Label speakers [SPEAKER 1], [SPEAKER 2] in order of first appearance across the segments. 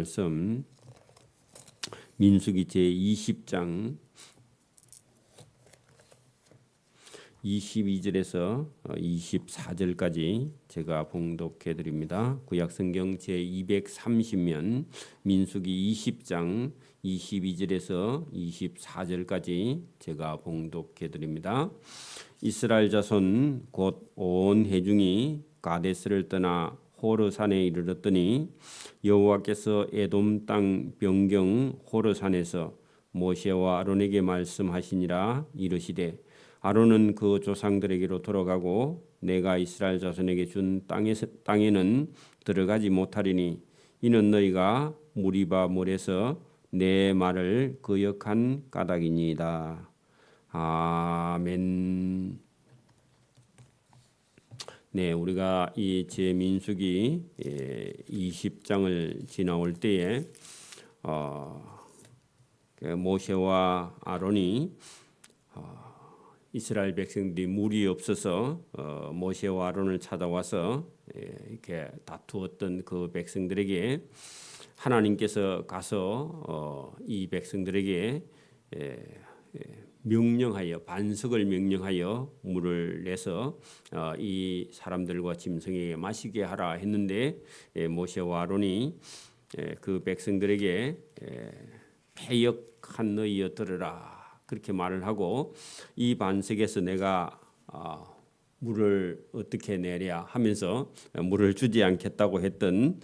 [SPEAKER 1] 말씀 민수기 제20장 22절에서 24절까지 제가 봉독해 드립니다. 구약성경 제230면 민수기 20장 22절에서 24절까지 제가 봉독해 드립니다. 이스라엘 자손 곧 온 회중이 가데스를 떠나 호르산에 이르렀더니 여호와께서 에돔 땅 변경 호르산에서 모세와 아론에게 말씀하시니라. 이르시되 아론은 그 조상들에게로 돌아가고 내가 이스라엘 자손에게 준 땅에는 들어가지 못하리니 이는 너희가 무리바 몰에서 내 말을 거역한 까닭이니이다. 아멘. 네, 우리가 이 제민수기 20장을 지나올 때에 모세와 아론이 이스라엘 백성들이 물이 없어서 모세와 아론을 찾아와서 이렇게 다투었던 그 백성들에게 하나님께서 가서 이 백성들에게 명령하여 반석을 명령하여 물을 내서 이 사람들과 짐승에게 마시게 하라 했는데 모세와 아론이 그 백성들에게 패역한 너희여 들으라 그렇게 말을 하고 이 반석에서 내가 물을 어떻게 내랴 하면서 물을 주지 않겠다고 했던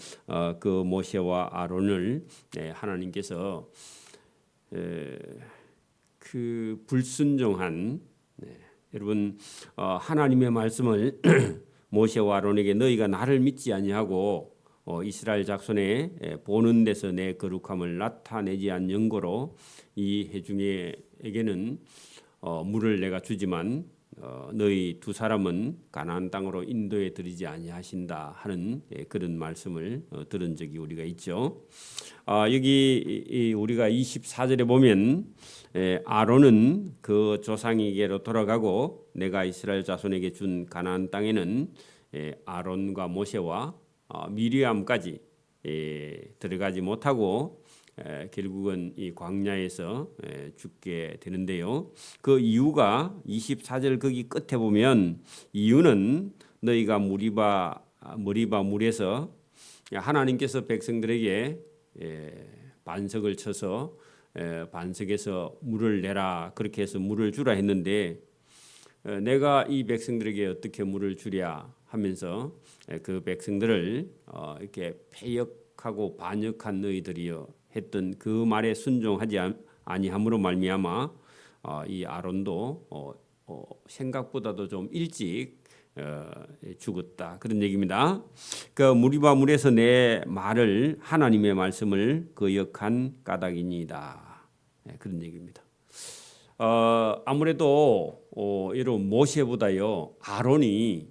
[SPEAKER 1] 그 모세와 아론을 하나님께서 그 불순종한 여러분 하나님의 말씀을 모세와 아론에게 너희가 나를 믿지 아니하고 이스라엘 자손에 보는 데서 내 거룩함을 나타내지 않는고로 이 회중에게는 물을 내가 주지만 너희 두 사람은 가나안 땅으로 인도해 드리지 아니하신다 하는 그런 말씀을 들은 적이 우리가 있죠. 여기 우리가 24절에 보면 아론은 그 조상에게로 돌아가고 내가 이스라엘 자손에게 준 가나안 땅에는 아론과 모세와 미리암까지 들어가지 못하고 결국은 이 광야에서 죽게 되는데요. 그 이유가 24절 거기 끝에 보면 이유는 너희가 머리바 물에서 하나님께서 백성들에게 반석을 쳐서 반석에서 물을 내라 그렇게 해서 물을 주라 했는데 내가 이 백성들에게 어떻게 물을 주랴 하면서 그 백성들을 이렇게 패역하고 반역한 너희들이여 했던 그 말에 순종하지 아니함으로 말미암아 이 아론도 생각보다도 좀 일찍 죽었다 그런 얘기입니다. 그 무리바 물에서 내 말을 하나님의 말씀을 거역한 까닭이니이다 그런 얘기입니다. 아무래도 여러분 모세보다요 아론이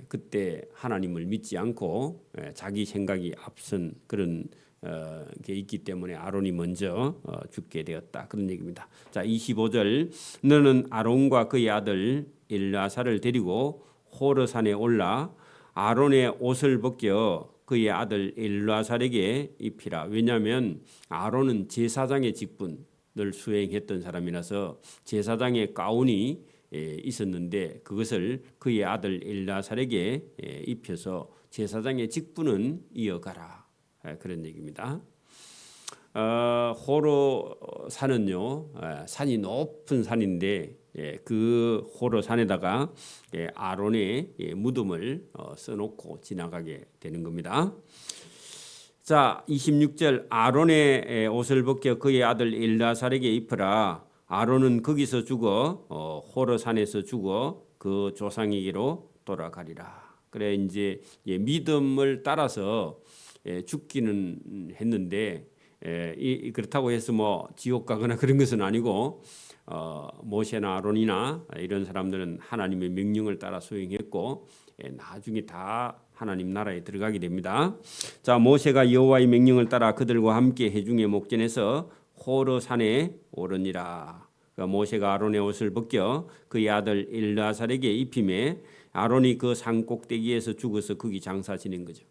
[SPEAKER 1] 그때 하나님을 믿지 않고 자기 생각이 앞선 그런 게 있기 때문에 아론이 먼저 죽게 되었다 그런 얘기입니다. 자 25절 너는 아론과 그의 아들 엘르아사를 데리고 호르산에 올라 아론의 옷을 벗겨 그의 아들 엘르아사에게 입히라. 왜냐하면 아론은 제사장의 직분을 수행했던 사람이라서 제사장의 가운이 있었는데 그것을 그의 아들 엘르아사에게 입혀서 제사장의 직분은 이어가라 그런 얘기입니다. 호르산은요 산이 높은 산인데 그 호르산에다가 아론의 무덤을 써놓고 지나가게 되는 겁니다. 자 26절 아론의 옷을 벗겨 그의 아들 엘르아사에게 입혀라. 아론은 거기서 죽어 호르산에서 죽어 그 조상에게로 돌아가리라. 그래 이제 믿음을 따라서 죽기는 했는데 그렇다고 해서 뭐 지옥 가거나 그런 것은 아니고 모세나 아론이나 이런 사람들은 하나님의 명령을 따라 수행했고 나중에 다 하나님 나라에 들어가게 됩니다. 자 모세가 여호와의 명령을 따라 그들과 함께 회중의 목전에서 호르산에 오르니라. 그러니까 모세가 아론의 옷을 벗겨 그의 아들 엘르아살에게 입히매 아론이 그 산 꼭대기에서 죽어서 거기 장사 지낸 거죠.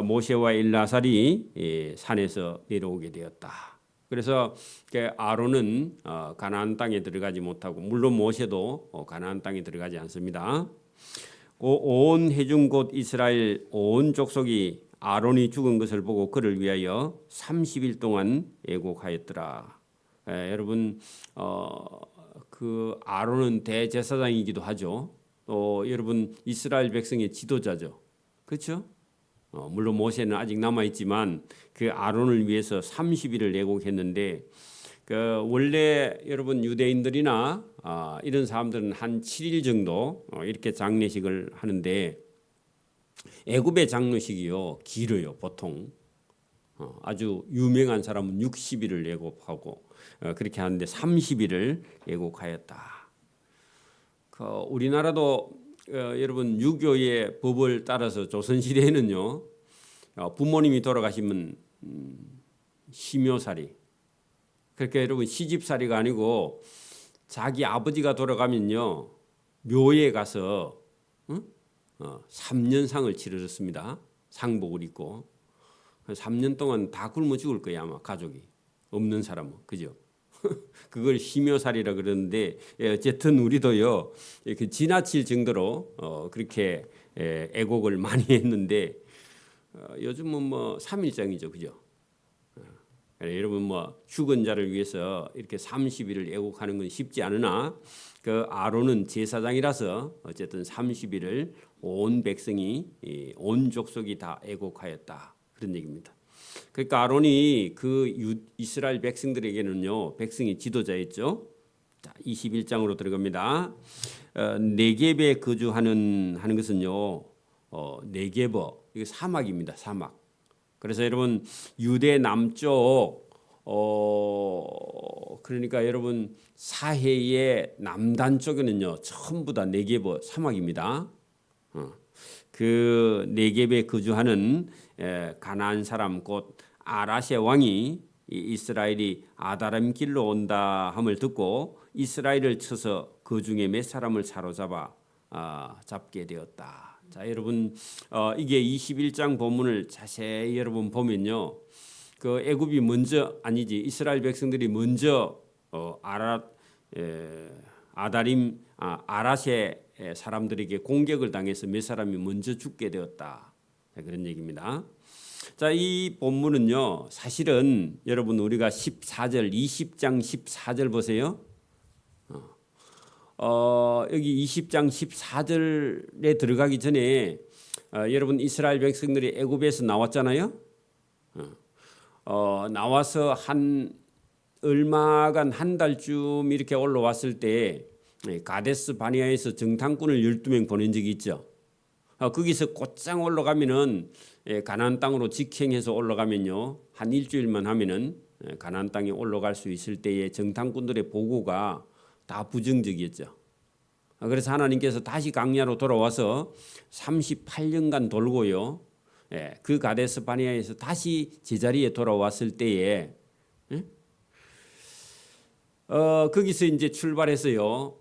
[SPEAKER 1] 모세와 엘라살이 산에서 내려오게 되었다. 그래서 아론은 가나안 땅에 들어가지 못하고, 물론 모세도 가나안 땅에 들어가지 않습니다. 온 회중 곧 이스라엘 온 족속이 아론이 죽은 것을 보고 그를 위하여 30일 동안 애곡하였더라. 여러분, 그 아론은 대제사장이기도 하죠. 또 여러분, 이스라엘 백성의 지도자죠. 그렇죠? 물론 모세는 아직 남아 있지만 그 아론을 위해서 30일을 애곡했는데, 원래 여러분 유대인들이나 이런 사람들은 한 7일 정도 이렇게 장례식을 하는데, 애굽의 장례식이요 길어요. 보통 아주 유명한 사람은 60일을 애곡하고 그렇게 하는데 30일을 애곡하였다. 우리나라도 여러분 유교의 법을 따라서 조선시대에는요 부모님이 돌아가시면 시묘살이, 그렇게 여러분 시집살이가 아니고 자기 아버지가 돌아가면요 묘에 가서 3년상을 치러졌습니다. 상복을 입고 3년 동안 다 굶어 죽을 거야 아마 가족이 없는 사람은, 그죠? 그걸 시묘살이라 그러는데 어쨌든 우리도요 그 지나칠 정도로 그렇게 애곡을 많이 했는데 요즘은 뭐 3일장이죠, 그죠? 여러분 뭐 죽은 자를 위해서 이렇게 30일을 애곡하는 건 쉽지 않으나 그 아론은 제사장이라서 어쨌든 30일을 온 백성이 온 족속이 다 애곡하였다, 그런 얘기입니다. 그러니까 아론이 그 이스라엘 백성들에게는요 백성의 지도자였죠. 자, 21장으로 들어갑니다. 네겝에 거주하는 하는 것은요 네겝어, 이게 사막입니다. 사막. 그래서 여러분 유대 남쪽 그러니까 여러분 사해의 남단 쪽에는요 전부 다 네겝어 사막입니다. 그 네겝에 거주하는 가나안 사람 곧 아라세 왕이 이스라엘이 아다람 길로 온다 함을 듣고 이스라엘을 쳐서 그 중에 몇 사람을 사로잡아 잡게 되었다. 자, 여러분 이게 21장 본문을 자세히 여러분 보면요, 그 애굽이 먼저 아니지 이스라엘 백성들이 먼저 아라세 사람들에게 공격을 당해서 몇 사람이 먼저 죽게 되었다, 그런 얘기입니다. 자, 이 본문은요 사실은 여러분 우리가 14절 20장 14절 보세요. 여기 20장 14절에 들어가기 전에 여러분 이스라엘 백성들이 애굽에서 나왔잖아요. 나와서 얼마간 한 달쯤 이렇게 올라왔을 때 가데스 바니아에서 정탐꾼을 12명 보낸 적이 있죠. 거기서 곧장 올라가면은 가나안 땅으로 직행해서 올라가면요 한 일주일만 하면은 가나안 땅에 올라갈 수 있을 때의 정탐꾼들의 보고가 다 부정적이었죠. 그래서 하나님께서 다시 광야로 돌아와서 38년간 돌고요. 그 가데스 바니아에서 다시 제자리에 돌아왔을 때에 거기서 이제 출발해서요.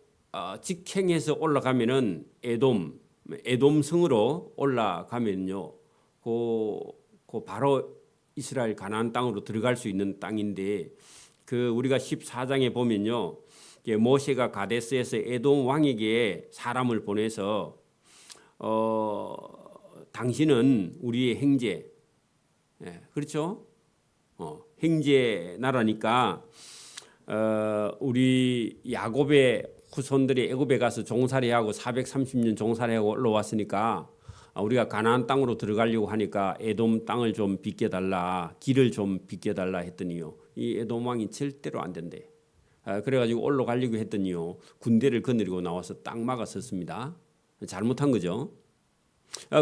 [SPEAKER 1] 직행해서 올라가면은 에돔 성으로 올라가면요. 그 바로 이스라엘 가나안 땅으로 들어갈 수 있는 땅인데 그 우리가 14장에 보면요. 모세가 가데스에서 에돔 왕에게 사람을 보내서 당신은 우리의 형제, 그렇죠? 형제 나라니까 우리 야곱의 후손들이 애굽에 가서 종살이하고 430년 종살이하고 올라왔으니까 우리가 가나안 땅으로 들어가려고 하니까 에돔 땅을 좀 비켜달라, 길을 좀 비켜달라 했더니요 이 에돔 왕이 절대로 안 된대. 그래가지고 올라가려고 했더니요 군대를 거느리고 나와서 딱 막았었습니다. 잘못한 거죠.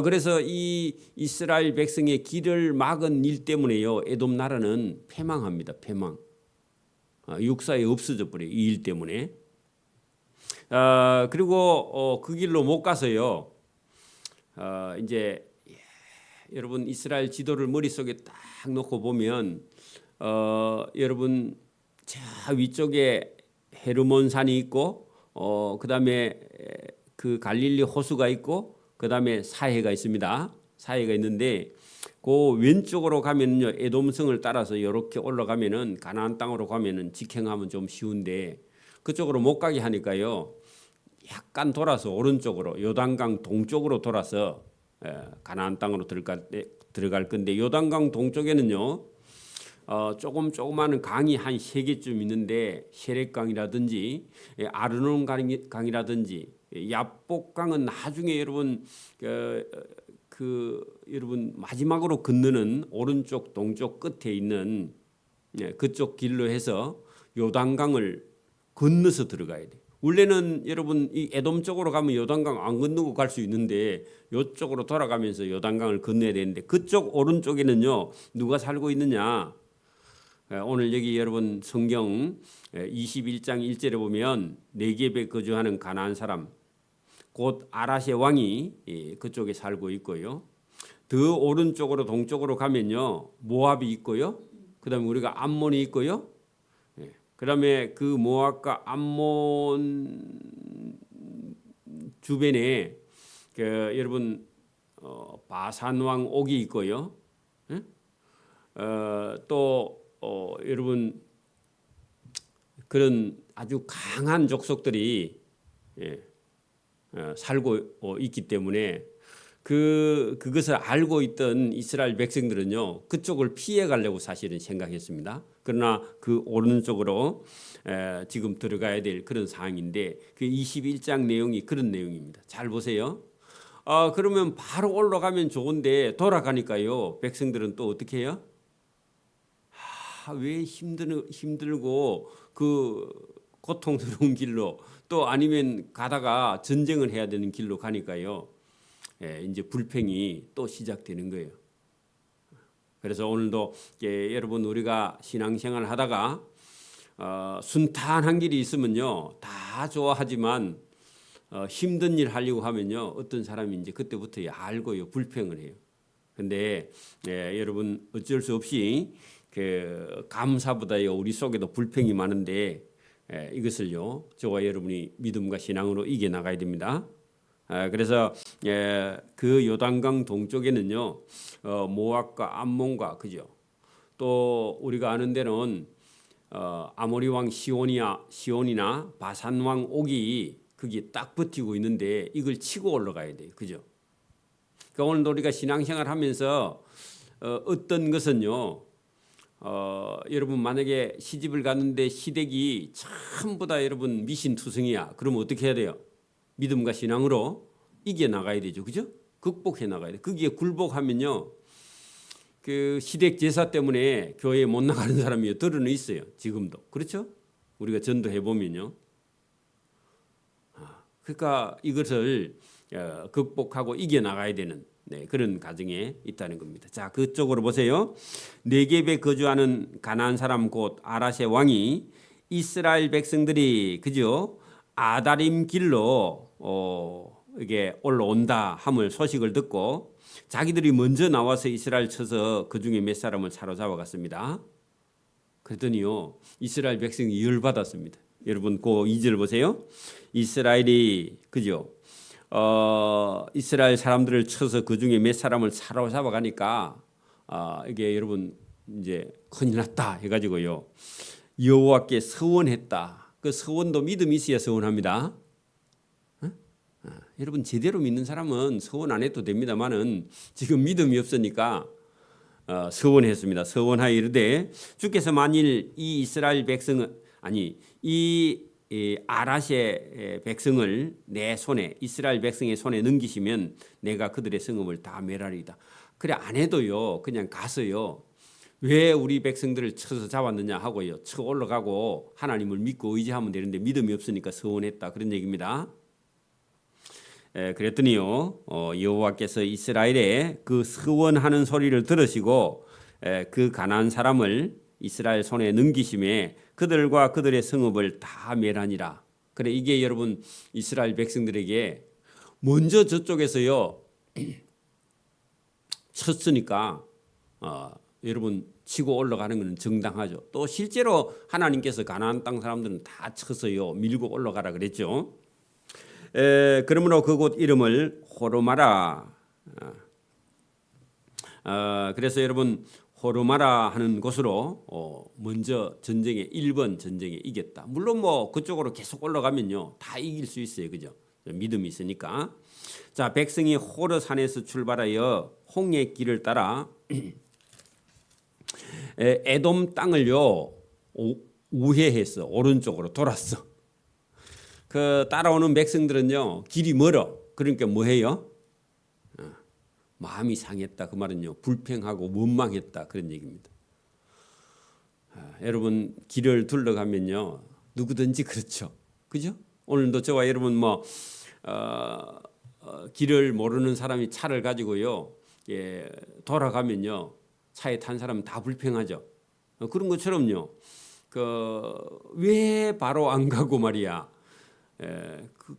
[SPEAKER 1] 그래서 이 이스라엘 백성의 길을 막은 일 때문에요 에돔 나라는 패망합니다. 패망. 육사에 없어져 버려요. 이 일 때문에. 그리고 그 길로 못 가서요. 이제 여러분 이스라엘 지도를 머릿속에 딱 놓고 보면 여러분 저 위쪽에 헤르몬 산이 있고 그다음에 그 갈릴리 호수가 있고 그다음에 사해가 있습니다. 사해가 있는데 그 왼쪽으로 가면은요 에돔성을 따라서 이렇게 올라가면은 가나안 땅으로 가면은 직행하면 좀 쉬운데 그쪽으로 못 가게 하니까요 약간 돌아서 오른쪽으로 요단강 동쪽으로 돌아서 가나안 땅으로 들어갈 건데 요단강 동쪽에는요 조그마한 강이 한 3개쯤 있는데 세렛강이라든지 아르논 강이라든지 야복강은 나중에 여러분 여러분 마지막으로 건너는 오른쪽 동쪽 끝에 있는 그쪽 길로 해서 요단강을 건너서 들어가야 돼. 원래는 여러분 이 에돔 쪽으로 가면 요단강 안 건너고 갈 수 있는데 이쪽으로 돌아가면서 요단강을 건너야 되는데 그쪽 오른쪽에는요 누가 살고 있느냐? 오늘 여기 여러분 성경 21장 1절에 보면 네겝에 거주하는 가나안 사람 곧 아라세 왕이 그쪽에 살고 있고요. 더 오른쪽으로 동쪽으로 가면요 모압이 있고요. 그다음에 우리가 암몬이 있고요. 그다음에 그 모압과 암몬 주변에 여러분 바산 왕 옥이 있고요. 또 여러분 그런 아주 강한 족속들이 살고 있기 때문에 그것을 알고 있던 이스라엘 백성들은요 그쪽을 피해 가려고 사실은 생각했습니다. 그러나 그 오른쪽으로 지금 들어가야 될 그런 상황인데 그 21장 내용이 그런 내용입니다. 잘 보세요. 그러면 바로 올라가면 좋은데 돌아가니까요 백성들은 또 어떻게 해요? 왜 힘들고 그 고통스러운 길로 또 아니면 가다가 전쟁을 해야 되는 길로 가니까요. 이제 불평이 또 시작되는 거예요. 그래서 오늘도 여러분 우리가 신앙생활을 하다가 순탄한 길이 있으면요 다 좋아하지만 힘든 일 하려고 하면요 어떤 사람이 이제 그때부터 알고요 불평을 해요. 근데 여러분 어쩔 수 없이 감사보다요 우리 속에도 불평이 많은데 이것을요 저와 여러분이 믿음과 신앙으로 이겨 나가야 됩니다. 그래서 그 요단강 동쪽에는요 모압과 암몬과 그죠. 또 우리가 아는 데는 아모리 왕 시온이나 바산 왕 옥이 거기 딱 버티고 있는데 이걸 치고 올라가야 돼요. 그죠. 그러니까 오늘 우리가 신앙생활 하면서 어떤 것은요 여러분 만약에 시집을 갔는데 시댁이 전부 다 여러분 미신투성이야. 그러면 어떻게 해야 돼요? 믿음과 신앙으로 이겨 나가야 되죠. 그죠? 극복해 나가야 돼. 거기에 굴복하면요. 그 시댁 제사 때문에 교회에 못 나가는 사람이 들어는 있어요. 지금도. 그렇죠? 우리가 전도해 보면요. 그러니까 이것을 극복하고 이겨 나가야 되는 그런 가정에 있다는 겁니다. 자, 그쪽으로 보세요. 네겝에 거주하는 가나안 사람 곧 아라세 왕이 이스라엘 백성들이 그죠? 아다림 길로 이게 올라온다 함을 소식을 듣고 자기들이 먼저 나와서 이스라엘 쳐서 그 중에 몇 사람을 사로잡아 갔습니다. 그랬더니요 이스라엘 백성이 열받았습니다. 여러분 그 2절 보세요. 이스라엘이 그죠? 이스라엘 사람들을 쳐서 그 중에 몇 사람을 사로잡아 가니까 이게 여러분 이제 큰일 났다 해가지고요 여호와께 서원했다. 그 서원도 믿음이 있어야 서원합니다. 여러분 제대로 믿는 사람은 서원 안 해도 됩니다만은 지금 믿음이 없으니까 서원했습니다. 서원하여 이르되 주께서 만일 이 이스라엘 백성은 이 아라세 백성을 내 손에 이스라엘 백성의 손에 넘기시면 내가 그들의 성읍을 다 멸하리이다. 그래 안 해도요 그냥 가서요 왜 우리 백성들을 쳐서 잡았느냐 하고요 쳐 올라가고 하나님을 믿고 의지하면 되는데 믿음이 없으니까 서원했다 그런 얘기입니다. 그랬더니요 여호와께서 이스라엘의 그 서원하는 소리를 들으시고 그 가나안 사람을 이스라엘 손에 넘기심에 그들과 그들의 성읍을 다 멸하니라. 그래 이게 여러분 이스라엘 백성들에게 먼저 저쪽에서요 쳤으니까 여러분 치고 올라가는 것은 정당하죠. 또 실제로 하나님께서 가나안 땅 사람들은 다 쳐서요 밀고 올라가라 그랬죠. 그러므로 그곳 이름을 호르마라 그래서 여러분 호르마라 하는 곳으로 먼저 전쟁에 1번 전쟁에 이겼다. 물론 뭐 그쪽으로 계속 올라가면요 다 이길 수 있어요, 그죠? 믿음이 있으니까. 자, 백성이 호르산에서 출발하여 홍해 길을 따라 에돔 땅을요 우회해서 오른쪽으로 돌았어. 그 따라오는 백성들은요 길이 멀어. 그러니까 뭐 해요? 마음이 상했다. 그 말은요 불평하고 원망했다 그런 얘기입니다. 여러분 길을 둘러가면요 누구든지 그렇죠, 그죠? 오늘도 저와 여러분 뭐 길을 모르는 사람이 차를 가지고요 돌아가면요 차에 탄 사람은 다 불평하죠. 그런 것처럼요 왜 바로 안 가고 말이야.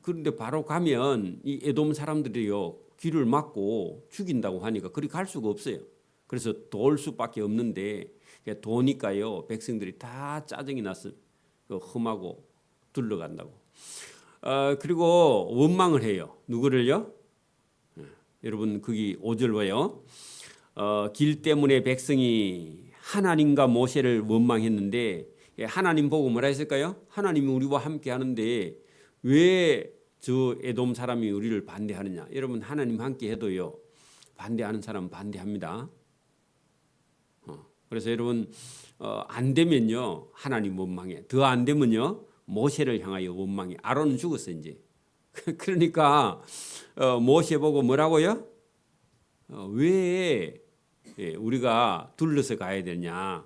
[SPEAKER 1] 그런데 바로 가면 이 에돔 사람들이요 길을 막고 죽인다고 하니까 그리 갈 수가 없어요. 그래서 도울 수밖에 없는데 도니까요 백성들이 다 짜증이 났어. 험하고 둘러간다고. 그리고 원망을 해요. 누구를요? 여러분 거기 5절 봐요. 길 때문에 백성이 하나님과 모세를 원망했는데 하나님 보고 뭐라 했을까요? 하나님이 우리와 함께 하는데 왜 저 에돔 사람이 우리를 반대하느냐. 여러분 하나님 함께 해도요 반대하는 사람은 반대합니다. 그래서 여러분 안 되면요 하나님 원망해. 더 안 되면요 모세를 향하여 원망해. 아론은 죽었어 이제. 그러니까 모세 보고 뭐라고요? 왜 우리가 둘러서 가야 되냐.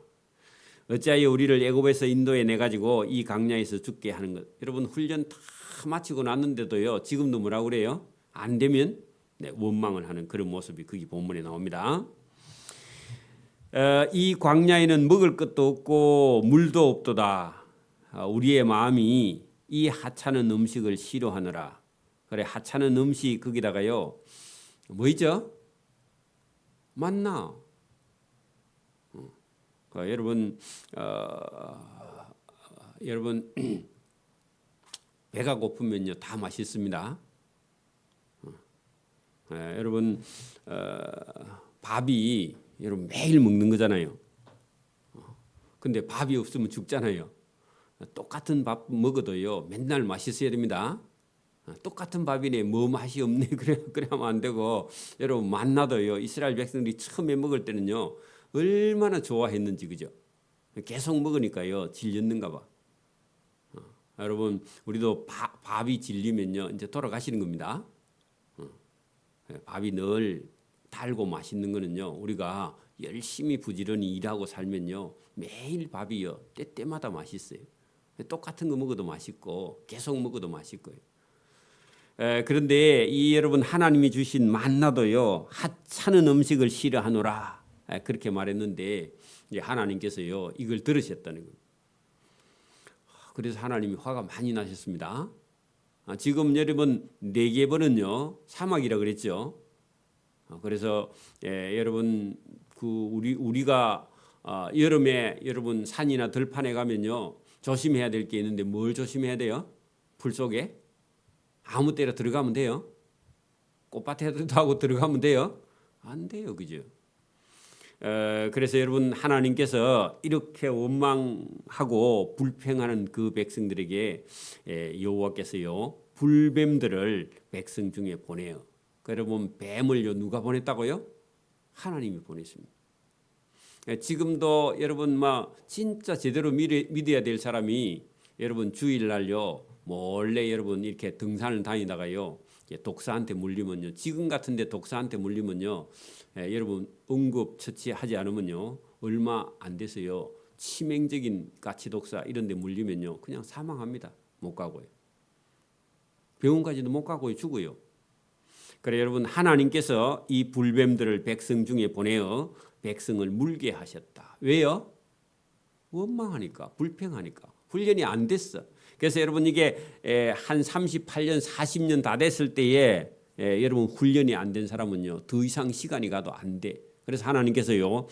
[SPEAKER 1] 어찌하여 우리를 애굽에서 인도해 내 가지고 이 광야에서 죽게 하는 것. 여러분 훈련 다 마치고 났는데도요 지금도 뭐라고 그래요? 안 되면 원망을 하는 그런 모습이 거기 본문에 나옵니다. 이 광야에는 먹을 것도 없고 물도 없도다. 우리의 마음이 이 하찮은 음식을 싫어하느라. 그래 하찮은 음식 거기다가요 뭐죠? 만나. 여러분 여러분 배가 고프면요 다 맛있습니다. 여러분 밥이 여러분 매일 먹는 거잖아요. 근데 밥이 없으면 죽잖아요. 똑같은 밥 먹어도요 맨날 맛있어야 됩니다. 똑같은 밥이네 뭐 맛이 없네 그래야만 안 되고. 여러분 만나도요 이스라엘 백성들이 처음에 먹을 때는요 얼마나 좋아했는지 그죠? 계속 먹으니까요 질렸는가 봐. 여러분 우리도 밥이 질리면요 이제 돌아가시는 겁니다. 밥이 늘 달고 맛있는 거는요 우리가 열심히 부지런히 일하고 살면요 매일 밥이요 때때마다 맛있어요. 똑같은 거 먹어도 맛있고 계속 먹어도 맛있고요. 그런데 이 여러분 하나님이 주신 만나도요 하찮은 음식을 싫어하노라 그렇게 말했는데 이제 하나님께서요 이걸 들으셨다는 거예요. 그래서 하나님이 화가 많이 나셨습니다. 지금 여러분 네게벌은요 사막이라 그랬죠. 그래서 여러분 우리가 여름에 여러분 산이나 들판에 가면요 조심해야 될 게 있는데 뭘 조심해야 돼요? 풀 속에 아무 때나 들어가면 돼요? 꽃밭에도 하고 들어가면 돼요? 안 돼요, 그죠? 그래서 여러분 하나님께서 이렇게 원망하고 불평하는 그 백성들에게 여호와께서요 불뱀들을 백성 중에 보내요. 여러분 뱀을요 누가 보냈다고요? 하나님이 보냈습니다. 지금도 여러분 막 진짜 제대로 믿어야 될 사람이 여러분 주일날요 몰래 여러분 이렇게 등산을 다니다가요 독사한테 물리면요 지금 같은데 독사한테 물리면요 여러분 응급처치하지 않으면요 얼마 안 돼서요 치명적인 가치독사 이런 데 물리면요 그냥 사망합니다. 못 가고요. 병원까지도 못 가고요 죽어요. 그래 여러분 하나님께서 이 불뱀들을 백성 중에 보내어 백성을 물게 하셨다. 왜요? 원망하니까 불평하니까 훈련이 안 됐어. 그래서 여러분 이게 한 38년 40년 다 됐을 때에 여러분 훈련이 안 된 사람은요 더 이상 시간이 가도 안 돼. 그래서 하나님께서요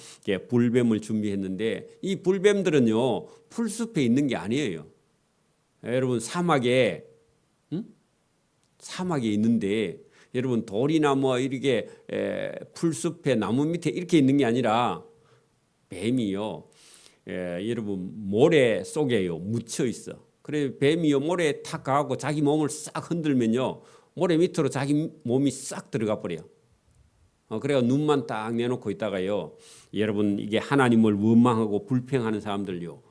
[SPEAKER 1] 불뱀을 준비했는데 이 불뱀들은요 풀숲에 있는 게 아니에요. 여러분 사막에 있는데 여러분 돌이나 뭐 이렇게 풀숲에 나무 밑에 이렇게 있는 게 아니라 뱀이요. 여러분 모래 속에요 묻혀 있어. 그래 뱀이요 모래에 탁 가고 자기 몸을 싹 흔들면요 모래 밑으로 자기 몸이 싹 들어가 버려. 그래가 눈만 딱 내놓고 있다가요. 여러분 이게 하나님을 원망하고 불평하는 사람들요.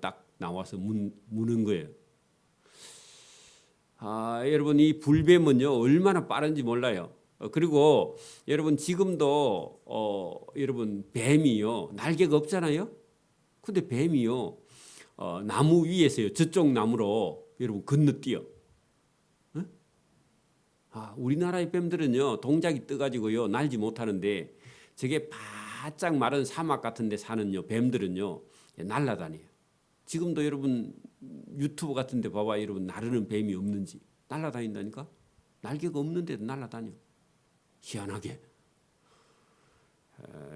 [SPEAKER 1] 딱 나와서 무는 거예요. 여러분 이 불뱀은요 얼마나 빠른지 몰라요. 그리고 여러분 지금도 여러분 뱀이요 날개가 없잖아요. 근데 뱀이요 나무 위에서요 저쪽 나무로 여러분 건너뛰어. 우리나라의 뱀들은요 동작이 떠가지고요 날지 못하는데 저게 바짝 마른 사막 같은데 사는요 뱀들은요 날아다녀요. 지금도 여러분 유튜브 같은데 봐봐 여러분 나르는 뱀이 없는지 날아다닌다니까. 날개가 없는데도 날아다녀. 희한하게.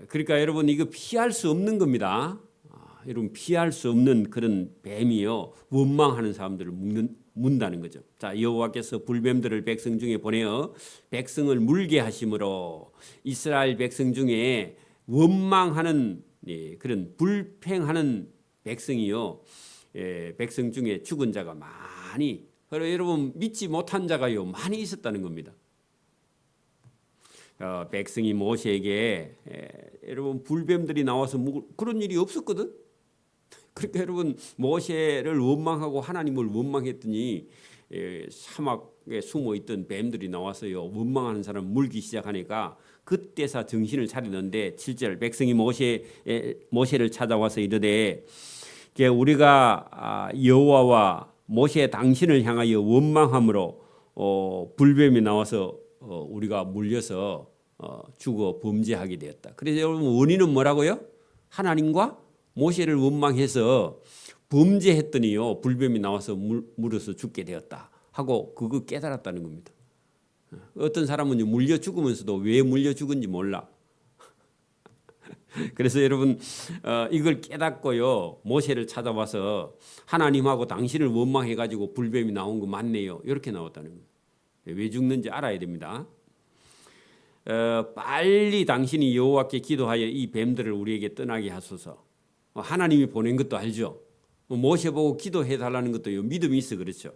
[SPEAKER 1] 그러니까 여러분 이거 피할 수 없는 겁니다. 여러분 피할 수 없는 그런 뱀이요 원망하는 사람들을 문다는 거죠. 자 여호와께서 불뱀들을 백성 중에 보내어 백성을 물게 하심으로 이스라엘 백성 중에 원망하는 그런 불평하는 백성이요 백성 중에 죽은 자가 많이 그리고 여러분 믿지 못한 자가요 많이 있었다는 겁니다. 백성이 모세에게 여러분 불뱀들이 나와서 그런 일이 없었거든. 그러니까 여러분 모세를 원망하고 하나님을 원망했더니 사막에 숨어 있던 뱀들이 나와서요 원망하는 사람 물기 시작하니까 그때서 정신을 차리는데 7절 백성이 모세를 찾아와서 이르되 우리가 여호와와 모세 당신을 향하여 원망함으로 불뱀이 나와서 우리가 물려서 죽어 범죄하게 되었다. 그래서 여러분 원인은 뭐라고요? 하나님과 모세를 원망해서 범죄했더니요 불뱀이 나와서 물어서 죽게 되었다 하고 그거 깨달았다는 겁니다. 어떤 사람은 물려 죽으면서도 왜 물려 죽은지 몰라. 그래서 여러분 이걸 깨닫고요 모세를 찾아와서 하나님하고 당신을 원망해가지고 불뱀이 나온 거 맞네요 이렇게 나왔다는 거예요. 왜 죽는지 알아야 됩니다. 빨리 당신이 여호와께 기도하여 이 뱀들을 우리에게 떠나게 하소서. 하나님이 보낸 것도 알죠. 모세 보고 기도해 달라는 것도 믿음이 있어 그렇죠.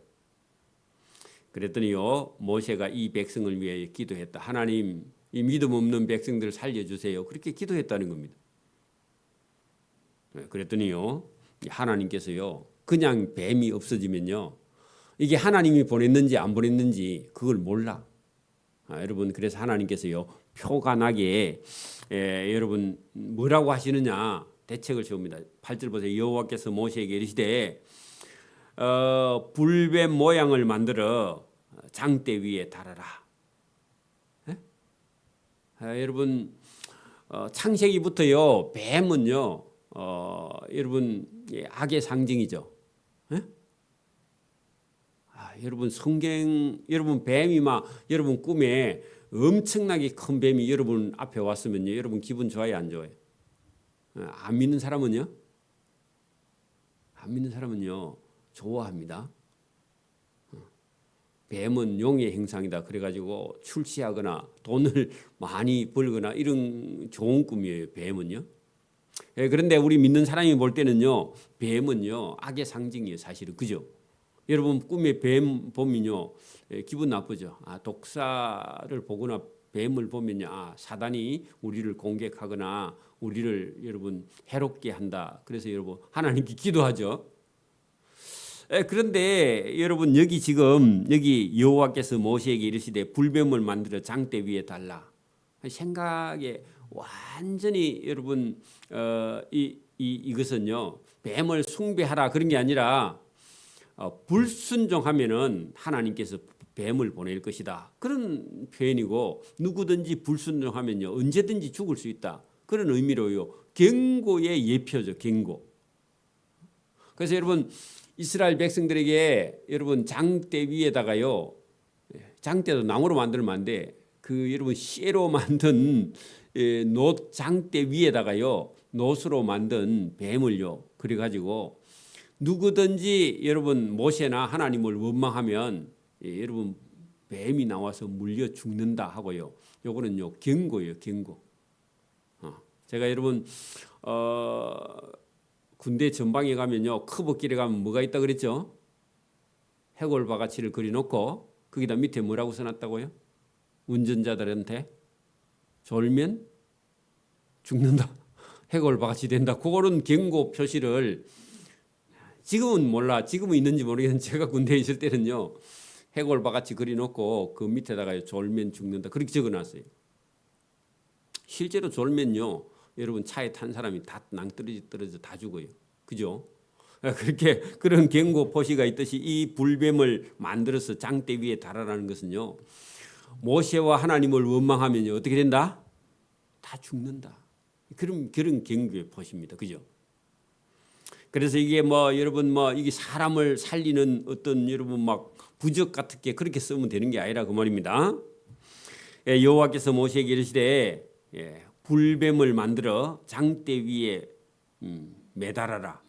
[SPEAKER 1] 그랬더니요 모세가 이 백성을 위해 기도했다. 하나님 이 믿음 없는 백성들을 살려주세요. 그렇게 기도했다는 겁니다. 그랬더니요 하나님께서요 그냥 뱀이 없어지면요 이게 하나님이 보냈는지 안 보냈는지 그걸 몰라. 여러분 그래서 하나님께서요 표가 나게 여러분 뭐라고 하시느냐 대책을 세웁니다. 8절 보세요. 여호와께서 모세에게 이르시되 불뱀 모양을 만들어 장대 위에 달아라. 여러분 창세기부터요 뱀은요 여러분 악의 상징이죠. 여러분 성경 여러분 뱀이 막 여러분 꿈에 엄청나게 큰 뱀이 여러분 앞에 왔으면요 여러분 기분 좋아요 안 좋아요? 안 믿는 사람은요? 안 믿는 사람은요 좋아합니다. 뱀은 용의 행상이다. 그래가지고 출시하거나 돈을 많이 벌거나 이런 좋은 꿈이에요. 뱀은요. 그런데 우리 믿는 사람이 볼 때는요 뱀은요 악의 상징이에요. 사실은 그죠? 여러분 꿈에 뱀 보면요 기분 나쁘죠. 독사를 보거나 뱀을 보면요 사단이 우리를 공격하거나 우리를 여러분 해롭게 한다. 그래서 여러분 하나님께 기도하죠. 그런데 여러분 여기 여호와께서 모세에게 이르시되 불뱀을 만들어 장대 위에 달라. 생각에 완전히 여러분 이것은요 뱀을 숭배하라 그런 게 아니라 불순종하면은 하나님께서 뱀을 보낼 것이다. 그런 표현이고 누구든지 불순종하면요 언제든지 죽을 수 있다. 그런 의미로요. 경고의 예표죠. 경고. 그래서 여러분 이스라엘 백성들에게 여러분 장대 위에다가요. 장대도 나무로 만들면 안 돼. 여러분 쇠로 만든 장대 위에다가요. 노수로 만든 뱀을요. 그래 가지고 누구든지 여러분 모세나 하나님을 원망하면 여러분 뱀이 나와서 물려 죽는다 하고요. 요거는요 경고예요, 경고. 제가 여러분 군대 전방에 가면요 커브길에 가면 뭐가 있다 그랬죠? 해골바가지를 그려놓고 거기다 밑에 뭐라고 써놨다고요? 운전자들한테 졸면 죽는다. 해골바가지 된다. 그거는 경고 표시를 지금은 몰라. 지금은 있는지 모르겠는데 제가 군대에 있을 때는요. 해골바가지 그려놓고 그 밑에다가 졸면 죽는다. 그렇게 적어놨어요. 실제로 졸면요. 여러분 차에 탄 사람이 다 낭떠러져 다 죽어요. 그죠? 그렇게 그런 경고 표시가 있듯이 이 불뱀을 만들어서 장대 위에 달아라는 것은요. 모세와 하나님을 원망하면요. 어떻게 된다? 다 죽는다. 그런 경고의 표시입니다. 그죠? 그래서 이게 뭐 여러분 뭐 이게 사람을 살리는 어떤 여러분 막 부적 같은 게 그렇게 쓰면 되는 게 아니라 그 말입니다. 여호와께서 모세에게 이르시되 불뱀을 만들어 장대 위에 매달아라.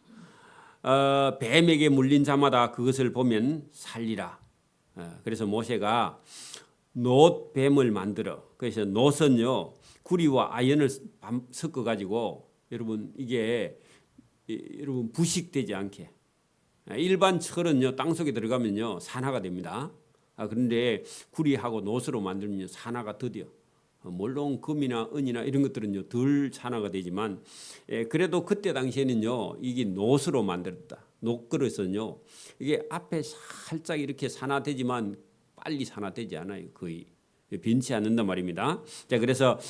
[SPEAKER 1] 뱀에게 물린 자마다 그것을 보면 살리라. 그래서 모세가 놋뱀을 만들어. 그래서 놋은요 구리와 아연을 섞어 가지고 여러분 이게 여러분 부식되지 않게 일반 철은요 땅속에 들어가면요 산화가 됩니다. 그런데 구리하고 놋으로 만들면 산화가 더뎌. 물론 금이나 은이나 이런 것들은요 덜 산화가 되지만 그래도 그때 당시에는요 이게 놋으로 만들었다. 놋그릇은요 이게 앞에 살짝 이렇게 산화되지만 빨리 산화되지 않아요. 거의 변치 않는단 말입니다. 자 그래서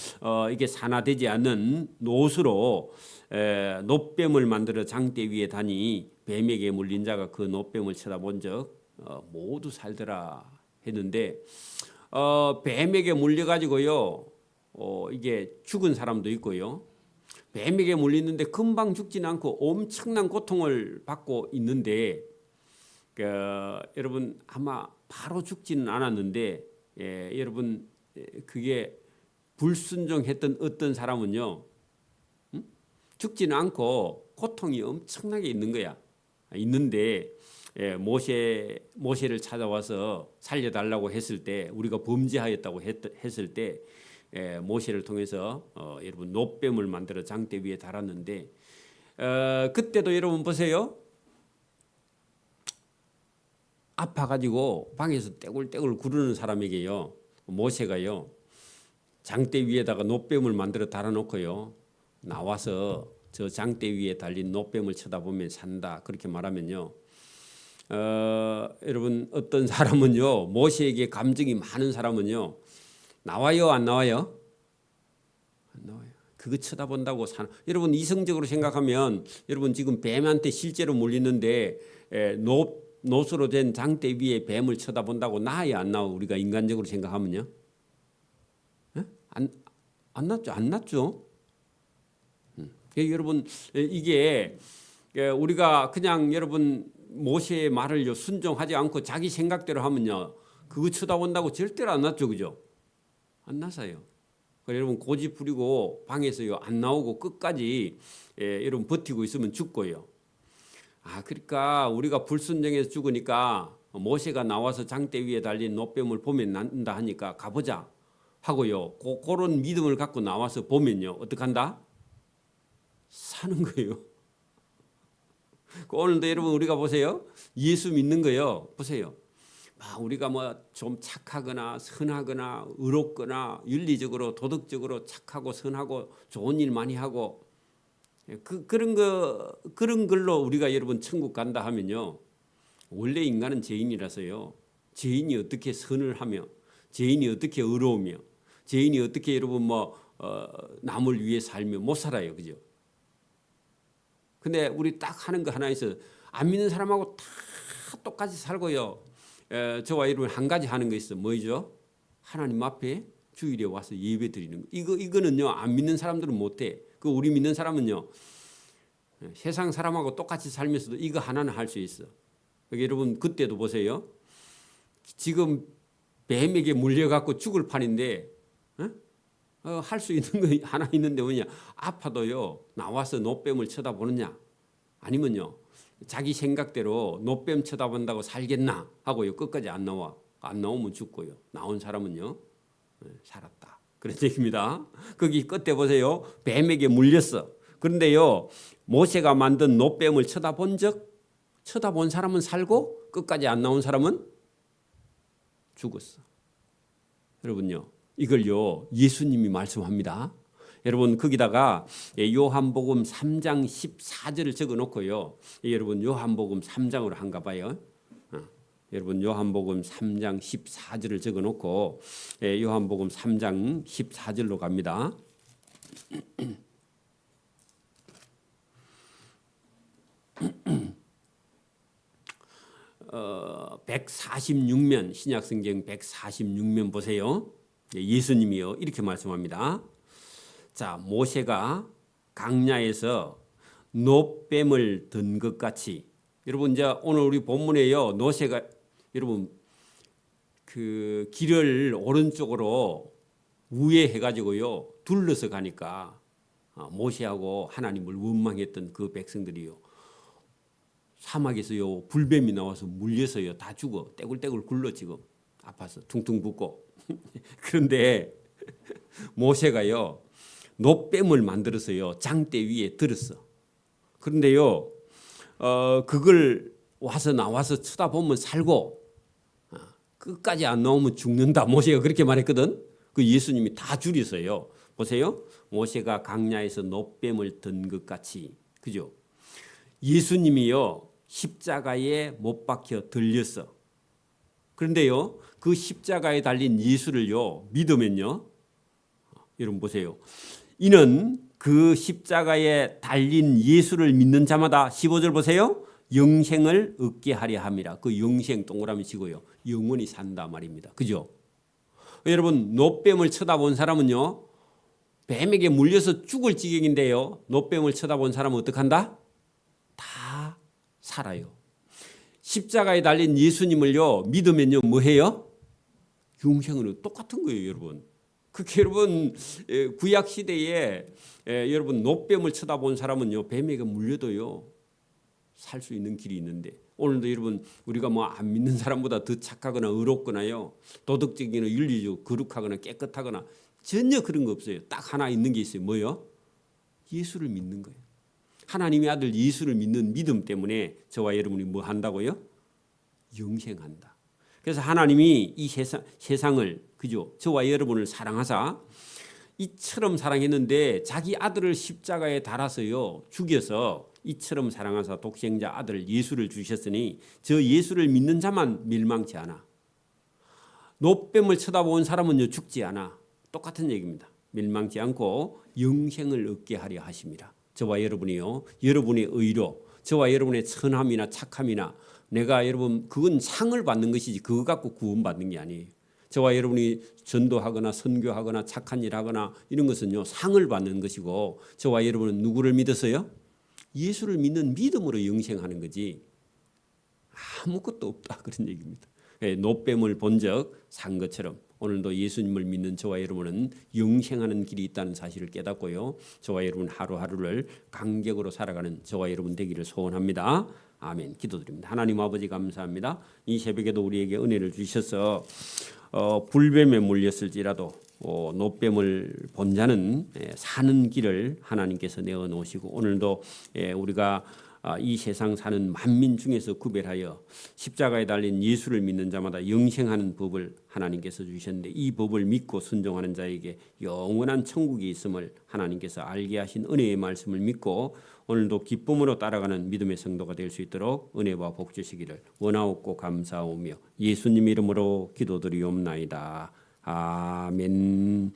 [SPEAKER 1] 이게 산화되지 않는 놋으로 놋뱀을 만들어 장대 위에 다니 뱀에게 물린 자가 그 놋뱀을 쳐다본 적 모두 살더라 했는데 뱀에게 물려 가지고요 이게 죽은 사람도 있고요. 뱀에게 물리는데 금방 죽지는 않고 엄청난 고통을 받고 있는데 여러분 아마 바로 죽지는 않았는데 여러분 그게 불순종했던 어떤 사람은요 죽지는 않고 고통이 엄청나게 있는 거야. 있는데 모세를 찾아와서 살려달라고 했을 때 우리가 범죄하였다고 했을 때 모세를 통해서 여러분 놋뱀을 만들어 장대 위에 달았는데 그때도 여러분 보세요. 아파가지고 방에서 떼굴떼굴 구르는 사람에게요 모세가요 장대 위에다가 놋뱀을 만들어 달아놓고요 나와서 저 장대 위에 달린 놋뱀을 쳐다보면 산다 그렇게 말하면요 여러분 어떤 사람은요 모세에게 감정이 많은 사람은요 나와요 안 나와요? 안 나와요. 그거 쳐다본다고 사는 여러분 이성적으로 생각하면 여러분 지금 뱀한테 실제로 물리는데 놋으로 된 장대 위에 뱀을 쳐다본다고 나와요 안 나와? 우리가 인간적으로 생각하면요 안 낫죠 안 낫죠. 여러분 이게 우리가 그냥 여러분 모세의 말을 순종하지 않고 자기 생각대로 하면요 그거 쳐다본다고 절대로 안 낫죠 그죠? 안 나서요. 여러분 고집 부리고 방에서요 안 나오고 끝까지 여러분 버티고 있으면 죽고요. 그러니까 우리가 불순종해서 죽으니까 모세가 나와서 장대 위에 달린 놋뱀을 보면 난다 하니까 가보자 하고요. 그런 믿음을 갖고 나와서 보면요 어떡한다? 사는 거예요. 오늘도 여러분 우리가 보세요. 예수 믿는 거요. 보세요. 우리가 뭐 좀 착하거나 선하거나 의롭거나 윤리적으로 도덕적으로 착하고 선하고 좋은 일 많이 하고 그런 걸로 우리가 여러분 천국 간다 하면요. 원래 인간은 죄인이라서요. 죄인이 어떻게 선을 하며 죄인이 어떻게 의로우며 죄인이 어떻게 여러분 남을 위해 살며 못 살아요. 그죠? 근데 우리 딱 하는 거 하나 있어. 안 믿는 사람하고 다 똑같이 살고요. 저와 여러분 한 가지 하는 거 있어. 뭐죠? 하나님 앞에 주일에 와서 예배 드리는 거. 이거는요 안 믿는 사람들은 못해. 그 우리 믿는 사람은요 세상 사람하고 똑같이 살면서도 이거 하나는 할 수 있어. 여러분 그때도 보세요. 지금 뱀에게 물려갖고 죽을 판인데 할 수 있는 거 하나 있는데 뭐냐? 아파도요 나와서 놋뱀을 쳐다보느냐? 아니면요 자기 생각대로 놋뱀 쳐다본다고 살겠나 하고요 끝까지 안 나와. 안 나오면 죽고요. 나온 사람은요 살았다. 그런 얘기입니다. 거기 끝에 보세요. 뱀에게 물렸어. 그런데요 모세가 만든 노뱀을 쳐다본 사람은 살고 끝까지 안 나온 사람은 죽었어. 여러분요 이걸요 예수님이 말씀합니다. 여러분 거기다가 요한복음 3장 14절을 적어놓고요. 여러분 요한복음 3장으로 한가 봐요. 여러분 요한복음 3장 14절을 적어놓고 요한복음 3장 14절로 갑니다. 146면 신약성경 146면 보세요. 예수님이요 이렇게 말씀합니다. 자 모세가 강야에서 노뱀을 든 것 같이 여러분 이제 오늘 우리 본문에요 모세가 여러분 그 길을 오른쪽으로 우회해 가지고요 둘러서 가니까 모세하고 하나님을 원망했던 그 백성들이요 사막에서요 불뱀이 나와서 물려서요 다 죽어 떼굴떼굴 굴러 지금 아파서 퉁퉁 붓고 그런데 모세가요 노뱀을 만들어서요 장대 위에 들었어. 그런데요 그걸 나와서 쳐다보면 살고 끝까지 안 나오면 죽는다. 모세가 그렇게 말했거든. 그 예수님이 다 줄였어요. 보세요. 모세가 강야에서 노뱀을 든 것 같이 그죠? 예수님이요 십자가에 못 박혀 들렸어. 그런데요 그 십자가에 달린 예수를요 믿으면요 여러분 보세요. 이는 그 십자가에 달린 예수를 믿는 자마다 15절 보세요. 영생을 얻게 하려 함이라. 그 영생 동그라미 치고요. 영원히 산다 말입니다. 그죠? 여러분 노뱀을 쳐다본 사람은요. 뱀에게 물려서 죽을 지경인데요. 노뱀을 쳐다본 사람은 어떡한다? 다 살아요. 십자가에 달린 예수님을요. 믿으면요. 뭐해요? 영생은 똑같은 거예요. 여러분. 그렇게 여러분 구약 시대에 여러분 노뱀을 쳐다본 사람은요 뱀에게 물려도요 살 수 있는 길이 있는데 오늘도 여러분 우리가 뭐 안 믿는 사람보다 더 착하거나 의롭거나요 도덕적이나 윤리적 거룩하거나 깨끗하거나 전혀 그런 거 없어요. 딱 하나 있는 게 있어요. 뭐요? 예수를 믿는 거예요. 하나님의 아들 예수를 믿는 믿음 때문에 저와 여러분이 뭐 한다고요? 영생한다. 그래서 하나님이 이 세상을 그죠? 저와 여러분을 사랑하사 이처럼 사랑했는데 자기 아들을 십자가에 달아서요 죽여서 이처럼 사랑하사 독생자 아들 예수를 주셨으니 저 예수를 믿는 자만 멸망치 않아. 노뱀을 쳐다본 사람은요 죽지 않아. 똑같은 얘기입니다. 멸망치 않고 영생을 얻게 하려 하십니다. 저와 여러분이요 여러분의 의로 저와 여러분의 선함이나 착함이나 내가 여러분 그건 상을 받는 것이지 그거 갖고 구원받는 게 아니에요. 저와 여러분이 전도하거나 선교하거나 착한 일하거나 이런 것은요 상을 받는 것이고 저와 여러분은 누구를 믿어서요? 예수를 믿는 믿음으로 영생하는 거지 아무것도 없다 그런 얘기입니다. 노뱀을 본 적 산 것처럼 오늘도 예수님을 믿는 저와 여러분은 영생하는 길이 있다는 사실을 깨닫고요. 저와 여러분 하루하루를 간격으로 살아가는 저와 여러분 되기를 소원합니다. 아멘. 기도드립니다. 하나님 아버지 감사합니다. 이 새벽에도 우리에게 은혜를 주셔서 불뱀에 물렸을지라도 노뱀을 본 자는 사는 길을 하나님께서 내어놓으시고 오늘도 우리가 이 세상 사는 만민 중에서 구별하여 십자가에 달린 예수를 믿는 자마다 영생하는 법을 하나님께서 주셨는데 이 법을 믿고 순종하는 자에게 영원한 천국이 있음을 하나님께서 알게 하신 은혜의 말씀을 믿고 오늘도 기쁨으로 따라가는 믿음의 성도가 될 수 있도록 은혜와 복 주시기를 원하옵고 감사하오며 예수님 이름으로 기도드리옵나이다. 아멘.